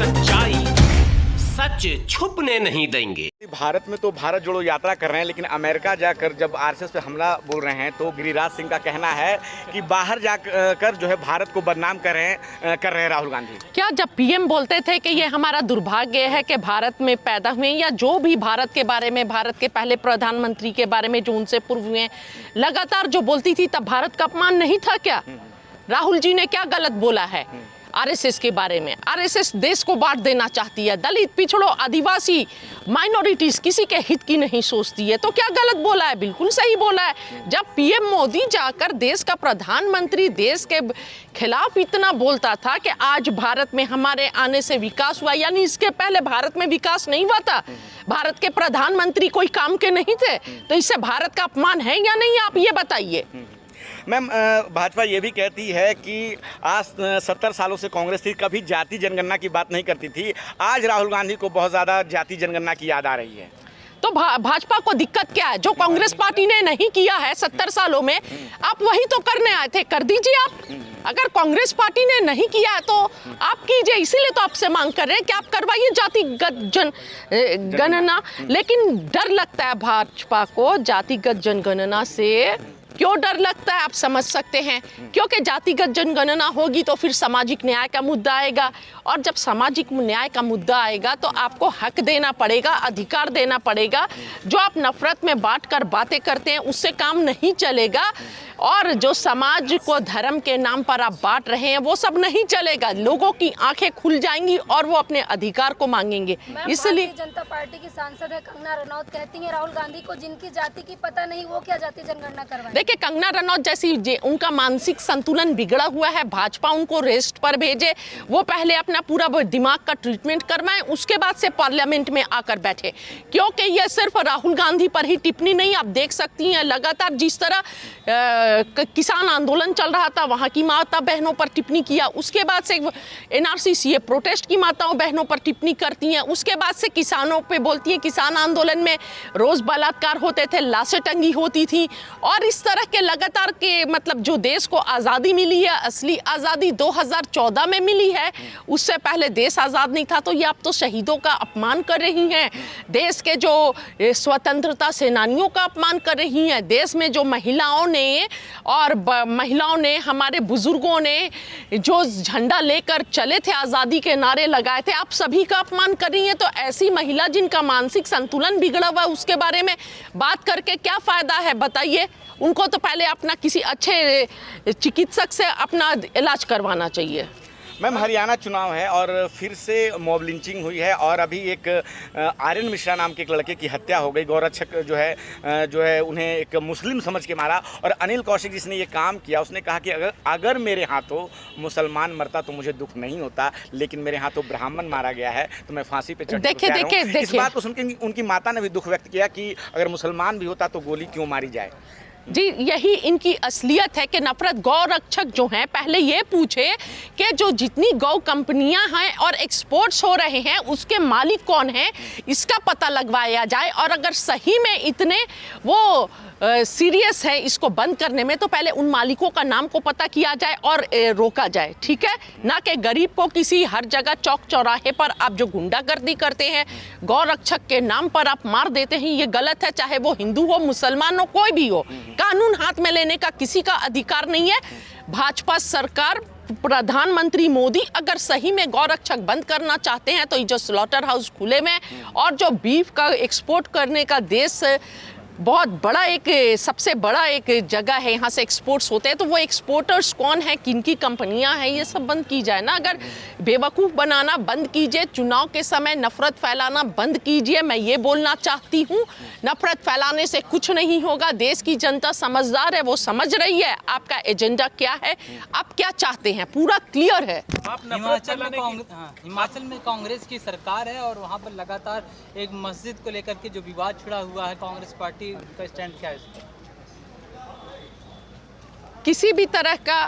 सच्चाई सच छुपने नहीं देंगे। भारत में तो भारत जोड़ो यात्रा कर रहे हैं, लेकिन अमेरिका जाकर जब आरएसएस पे हमला बोल रहे हैं तो गिरिराज सिंह का कहना है कि बाहर जाकर जो है भारत को बदनाम कर रहे हैं राहुल गांधी। क्या जब पीएम बोलते थे कि ये हमारा दुर्भाग्य है कि भारत में पैदा हुए, या जो भी भारत के बारे में, भारत के पहले प्रधानमंत्री के बारे में जो उनसे पूर्व हुए लगातार जो बोलती थी, तब भारत का अपमान नहीं था क्या? राहुल जी ने क्या गलत बोला है आरएसएस के बारे में? आरएसएस देश को बांट देना चाहती है, दलित, पिछड़ों, आदिवासी, माइनॉरिटीज, किसी के हित की नहीं सोचती है। तो क्या गलत बोला है? बिल्कुल सही बोला है। जब पीएम मोदी जाकर देश का प्रधानमंत्री देश के खिलाफ इतना बोलता था कि आज भारत में हमारे आने से विकास हुआ, यानी इसके पहले भारत में विकास नहीं हुआ था, भारत के प्रधानमंत्री कोई काम के नहीं थे, तो इससे भारत का अपमान है या नहीं, आप ये बताइए। मैम, भाजपा ये भी कहती है कि आज 70 सालों से कांग्रेस थी, कभी जाति जनगणना की बात नहीं करती थी। आज राहुल गांधी को बहुत ज़्यादा जाति जनगणना की याद आ रही है। तो भाजपा को दिक्कत क्या है? जो कांग्रेस पार्टी ने नहीं किया है 70 सालों में, आप वही तो करने आए थे, कर दीजिए आप। अगर कांग्रेस पार्टी ने नहीं किया है तो आप कीजिए, इसीलिए तो आपसे मांग कर रहे हैं कि आप करवाइए जातिगत जनगणना। लेकिन डर लगता है भाजपा को जातिगत जनगणना से। क्यों डर लगता है आप समझ सकते हैं, क्योंकि जातिगत जनगणना होगी तो फिर सामाजिक न्याय का मुद्दा आएगा, और जब सामाजिक न्याय का मुद्दा आएगा तो आपको हक देना पड़ेगा, अधिकार देना पड़ेगा। जो आप नफरत में बांटकर बातें करते हैं उससे काम नहीं चलेगा, और जो समाज को धर्म के नाम पर आप बांट रहे हैं वो सब नहीं चलेगा। लोगों की आंखें खुल जाएंगी और वो अपने अधिकार को मांगेंगे। इसलिए भारतीय जनता पार्टी की सांसद है कंगना रनौत, कहती हैं राहुल गांधी को जिनकी जाति की पता नहीं वो क्या जाति जनगणना करवाएं। देखिए, कंगना रनौत जैसी उनका मानसिक संतुलन बिगड़ा हुआ है, भाजपा उनको रेस्ट पर भेजे, वो पहले अपना पूरा दिमाग का ट्रीटमेंट करवाएं, उसके बाद से पार्लियामेंट में आकर बैठे। क्योंकि ये सिर्फ राहुल गांधी पर ही टिप्पणी नहीं, आप देख सकती हैं लगातार जिस तरह किसान आंदोलन चल रहा था वहां की माता बहनों पर टिप्पणी किया, उसके बाद से एनआरसी सीए प्रोटेस्ट की माताओं बहनों पर टिप्पणी करती हैं, उसके बाद से किसानों पे बोलती हैं किसान आंदोलन में रोज बलात्कार होते थे, लाशें टंगी होती थी, और इस तरह के लगातार के मतलब जो देश को आज़ादी मिली है, असली आज़ादी 2014 में मिली है, उससे पहले देश आज़ाद नहीं था। तो ये आप तो शहीदों का अपमान कर रही हैं, देश के जो स्वतंत्रता सेनानियों का अपमान कर रही हैं, देश में जो महिलाओं ने हमारे बुजुर्गों ने जो झंडा लेकर चले थे, आज़ादी के नारे लगाए थे, आप सभी का अपमान कर रही हैं। तो ऐसी महिला जिनका मानसिक संतुलन बिगड़ा हुआ, उसके बारे में बात करके क्या फ़ायदा है बताइए? उनको तो पहले अपना किसी अच्छे चिकित्सक से अपना इलाज करवाना चाहिए। मैम, हरियाणा चुनाव है और फिर से मॉब लिंचिंग हुई है, और अभी एक आर्यन मिश्रा नाम के एक लड़के की हत्या हो गई। गौरक्षक जो है उन्हें एक मुस्लिम समझ के मारा, और अनिल कौशिक जिसने ये काम किया उसने कहा कि अगर मेरे हाथों मुसलमान मरता तो मुझे दुख नहीं होता, लेकिन मेरे हाथों ब्राह्मण मारा गया है तो मैं फांसी पे चढ़ने को तैयार हूं। इस बात को सुनकर उनकी माता ने भी दुख व्यक्त किया कि अगर मुसलमान भी होता तो गोली क्यों मारी जाए। जी, यही इनकी असलियत है कि नफरत। गौ रक्षक जो हैं पहले ये पूछे कि जो जितनी गौ कंपनियां हैं और एक्सपोर्ट्स हो रहे हैं उसके मालिक कौन हैं, इसका पता लगवाया जाए, और अगर सही में इतने वो सीरियस है इसको बंद करने में, तो पहले उन मालिकों का नाम को पता किया जाए और रोका जाए, ठीक है? ना कि गरीब को किसी हर जगह चौक चौराहे पर आप जो गुंडागर्दी करते हैं, गौ रक्षक के नाम पर आप मार देते हैं, ये गलत है। चाहे वो हिंदू हो, मुसलमान हो, कोई भी हो, कानून हाथ में लेने का किसी का अधिकार नहीं है। भाजपा सरकार, प्रधानमंत्री मोदी अगर सही में गौरक्षक बंद करना चाहते हैं तो ये जो स्लॉटर हाउस खुले में और जो बीफ का एक्सपोर्ट करने का देश बहुत बड़ा एक सबसे बड़ा एक जगह है, यहाँ से एक्सपोर्ट्स होते हैं, तो वो एक्सपोर्टर्स कौन है, किनकी कंपनियां हैं, ये सब बंद की जाए ना। अगर बेवकूफ़ बनाना बंद कीजिए, चुनाव के समय नफरत फैलाना बंद कीजिए। मैं ये बोलना चाहती हूँ, नफरत फैलाने से कुछ नहीं होगा। देश की जनता समझदार है, वो समझ रही है आपका एजेंडा क्या है, आप क्या चाहते हैं, पूरा क्लियर है। हिमाचल में कांग्रेस की सरकार है और वहाँ पर लगातार एक मस्जिद को लेकर के जो विवाद छिड़ा हुआ है, कांग्रेस पार्टी का स्टैंड क्या है इस पर? किसी भी तरह का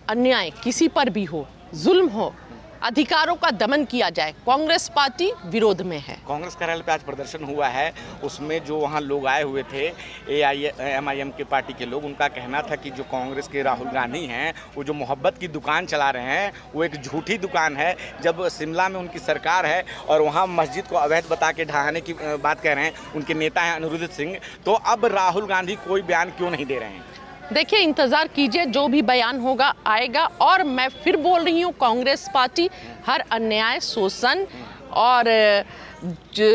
अन्याय किसी पर भी हो, जुल्म हो, अधिकारों का दमन किया जाए। कांग्रेस पार्टी विरोध में है। कांग्रेस कार्यालय पे आज प्रदर्शन हुआ है, उसमें जो वहाँ लोग आए हुए थे AIMIM के पार्टी के लोग, उनका कहना था कि जो कांग्रेस के राहुल गांधी हैं वो जो मोहब्बत की दुकान चला रहे हैं वो एक झूठी दुकान है। जब शिमला में उनकी सरकार है और वहाँ मस्जिद को अवैध बता के ढहाने की बात कह रहे हैं, उनके नेता हैं अनिरुद्ध सिंह, तो अब राहुल गांधी कोई बयान क्यों नहीं दे रहे हैं? देखिए, इंतज़ार कीजिए, जो भी बयान होगा आएगा। और मैं फिर बोल रही हूँ, कांग्रेस पार्टी हर अन्याय, शोषण और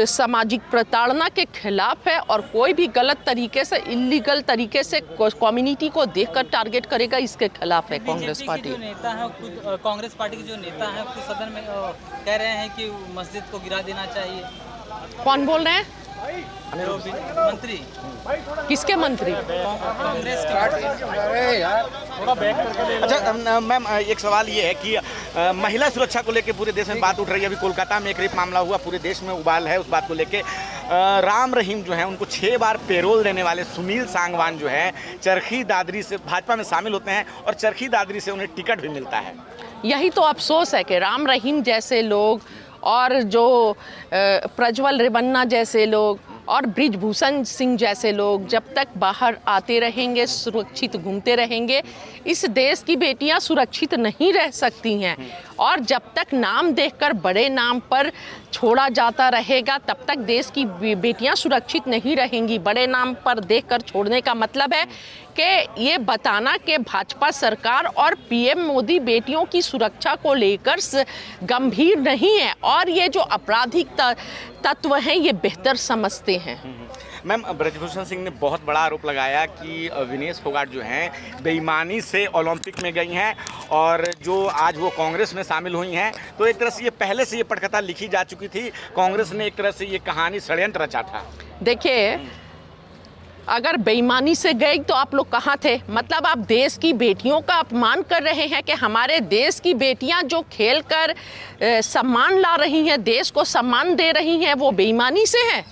सामाजिक प्रताड़ना के खिलाफ है और कोई भी गलत तरीके से, इलीगल तरीके से कम्युनिटी को देखकर टारगेट करेगा, इसके खिलाफ है कांग्रेस पार्टी। जो नेता है खुद, कांग्रेस पार्टी के जो नेता हैं खुद सदन में कह रहे हैं कि मस्जिद को गिरा देना चाहिए। कौन बोल रहे हैं? मंत्री। किसके मंत्री? कांग्रेस के। अच्छा मैम, एक सवाल ये है कि महिला सुरक्षा को लेकर पूरे देश में बात उठ रही है। अभी कोलकाता में एक रेप मामला हुआ, पूरे देश में उबाल है उस बात को लेकर। राम रहीम जो है, उनको 6 बार पेरोल देने वाले सुनील सांगवान जो है, चरखी दादरी से भाजपा में शामिल होते हैं और चरखी दादरी से उन्हें टिकट भी मिलता है। यही तो अफसोस है कि राम रहीम जैसे लोग और जो प्रज्वल रेवन्ना जैसे लोग और ब्रिजभूषण सिंह जैसे लोग जब तक बाहर आते रहेंगे, सुरक्षित घूमते रहेंगे, इस देश की बेटियां सुरक्षित नहीं रह सकती हैं। और जब तक नाम देखकर बड़े नाम पर छोड़ा जाता रहेगा, तब तक देश की बेटियां सुरक्षित नहीं रहेंगी। बड़े नाम पर देखकर छोड़ने का मतलब है कि ये बताना कि भाजपा सरकार और PM मोदी बेटियों की सुरक्षा को लेकर गंभीर नहीं है और ये जो आपराधिक तत्व हैं ये बेहतर समझते हैं। मैम, ब्रजभूषण सिंह ने बहुत बड़ा आरोप लगाया कि विनेश फोगाट जो हैं बेईमानी से ओलंपिक में गई हैं और जो आज वो कांग्रेस में शामिल हुई हैं, तो एक तरह से ये पहले से ये पटकथा लिखी जा चुकी थी। कांग्रेस ने एक तरह से ये कहानी षड्यंत्र रचा था। देखिए, अगर बेईमानी से गए तो आप लोग कहाँ थे? मतलब आप देश की बेटियों का अपमान कर रहे हैं कि हमारे देश की बेटियां जो खेल कर सम्मान ला रही हैं, देश को सम्मान दे रही हैं, वो बेईमानी से है,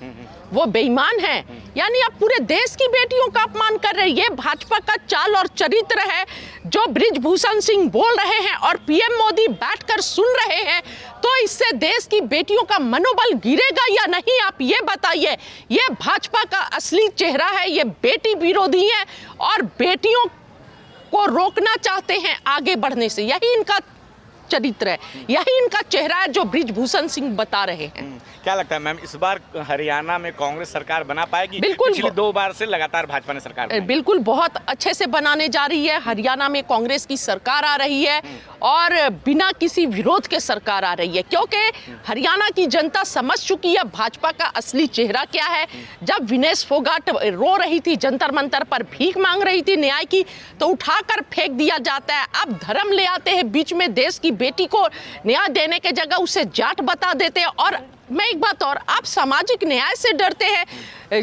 वो बेईमान है। यानी आप पूरे देश की बेटियों का अपमान कर रहे हैं। ये भाजपा का चाल और चरित्र है जो ब्रिजभूषण सिंह बोल रहे हैं और PM मोदी बैठकर सुन रहे हैं। तो इससे देश की बेटियों का मनोबल गिरेगा या नहीं, आप ये बताइए। ये भाजपा का असली चेहरा है, ये बेटी विरोधी है और बेटियों को रोकना चाहते हैं आगे बढ़ने से। यही इनका चरित्र है, यही इनका चेहरा है जो ब्रिजभूषण सिंह बता रहे हैं। क्या लगता है मैम, इस बार हरियाणा में कांग्रेस सरकार बना पाएगी? बिल्कुल, पिछली 2 बार से लगातार भाजपा ने सरकार बनाई। बिल्कुल बहुत अच्छे से बनाने जा रही है। हरियाणा में कांग्रेस की सरकार आ रही है और बिना किसी विरोध के सरकार आ रही है, क्योंकि हरियाणा की जनता समझ चुकी है भाजपा का असली चेहरा क्या है। जब विनेश फोगाट रो रही थी, जंतर मंतर पर भीख मांग रही थी न्याय की, तो उठाकर फेंक दिया जाता है। अब धर्म ले आते हैं बीच में, देश की बेटी को न्याय देने के जगह उसे जाट बता देते हैं। और मैं एक बात और, आप सामाजिक न्याय से डरते हैं,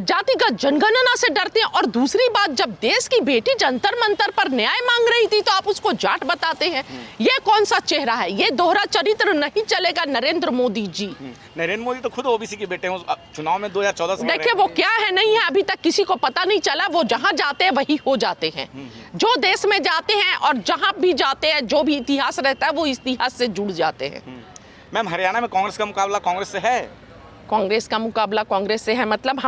जातिगत जनगणना से डरते हैं, और दूसरी बात, जब देश की बेटी जंतर मंतर पर न्याय मांग रही थी तो आप उसको जाट बताते हैं। ये कौन सा चेहरा है? ये दोहरा चरित्र नहीं चलेगा नरेंद्र मोदी जी। नरेंद्र मोदी तो खुद OBC के बेटे हैं, चुनाव में 2014 से। देखिए, वो क्या है नहीं है अभी तक किसी को पता नहीं चला। वो जहां जाते हैं वही हो जाते हैं। जो देश में जाते हैं और जहां भी जाते हैं, जो भी इतिहास रहता है वो इतिहास से जुड़ जाते हैं। मैम, हरियाणा में कांग्रेस का मुकाबला कांग्रेस से है? कांग्रेस का मुकाबला कांग्रेस से है, मतलब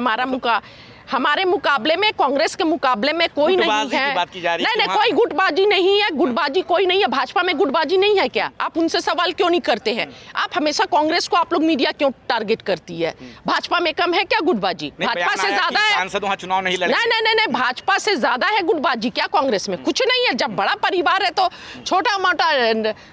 हमारे मुकाबले में, कांग्रेस के मुकाबले में कोई नहीं है। बात की जा रही है। नहीं, कोई गुटबाजी नहीं है, गुटबाजी कोई नहीं है। भाजपा में गुटबाजी नहीं है क्या? आप उनसे सवाल क्यों नहीं करते हैं? आप हमेशा कांग्रेस को आप लोग मीडिया क्यों टारगेट करती है? भाजपा में कम है क्या गुटबाजी? भाजपा से ज्यादा है। सांसद वहां चुनाव नहीं लड़े। नहीं, भाजपा से ज्यादा है गुटबाजी क्या कांग्रेस में? कुछ नहीं है। जब बड़ा परिवार है तो छोटा मोटा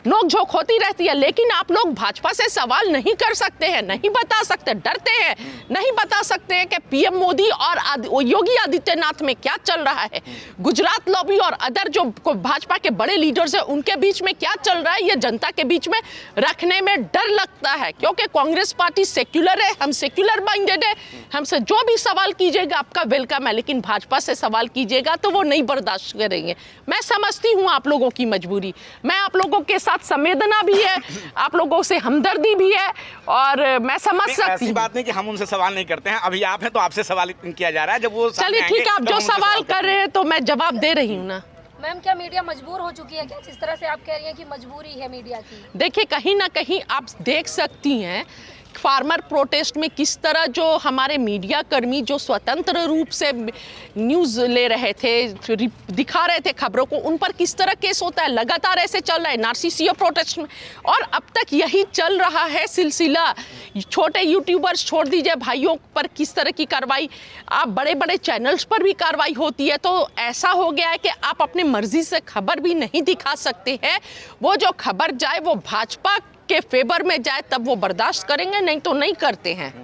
नोक-झोंक होती रहती है, लेकिन आप लोग भाजपा से सवाल नहीं कर सकते हैं, नहीं बता सकते, डरते हैं, नहीं बता सकते हैं कि PM मोदी और योगी आदित्यनाथ में क्या चल रहा है, गुजरात लॉबी और अदर जो भाजपा के बड़े लीडर्स हैं उनके बीच में क्या चल रहा है, ये जनता के बीच में रखने में डर लगता है। क्योंकि कांग्रेस पार्टी सेक्युलर है, हम सेक्युलर माइंडेड है, हमसे जो भी सवाल कीजिएगा आपका वेलकम है, लेकिन भाजपा से सवाल कीजिएगा तो वो नहीं बर्दाश्त करेंगे। मैं समझती हूँ आप लोगों की मजबूरी, मैं आप लोगों के साथ संवेदना भी है, आप लोगों से हमदर्दी भी है और मैं समझ सकती हूँ। ऐसी बात नहीं कि हम उनसे सवाल नहीं करते हैं, अभी आप हैं तो आपसे सवाल किया जा रहा है। जब वो चलिए ठीक है, आप जो सवाल कर रहे हैं तो मैं जवाब दे रही हूँ ना। मैम क्या मीडिया मजबूर हो चुकी है क्या, जिस तरह से आप कह रही हैं कि मजबूरी है मीडिया की? देखिए कहीं ना कहीं आप देख सकती हैं फार्मर प्रोटेस्ट में किस तरह जो हमारे मीडिया कर्मी जो स्वतंत्र रूप से न्यूज़ ले रहे थे, दिखा रहे थे खबरों को, उन पर किस तरह केस होता है। लगातार ऐसे चल रहा है नारसीसीओ प्रोटेस्ट में, और अब तक यही चल रहा है सिलसिला। छोटे यूट्यूबर्स छोड़ दीजिए, भाइयों पर किस तरह की कार्रवाई, आप बड़े बड़े चैनल्स पर भी कार्रवाई होती है। तो ऐसा हो गया है कि आप अपनी मर्जी से खबर भी नहीं दिखा सकते हैं। वो जो खबर जाए वो भाजपा के फेवर में जाए तब वो बर्दाश्त करेंगे, नहीं तो नहीं करते हैं।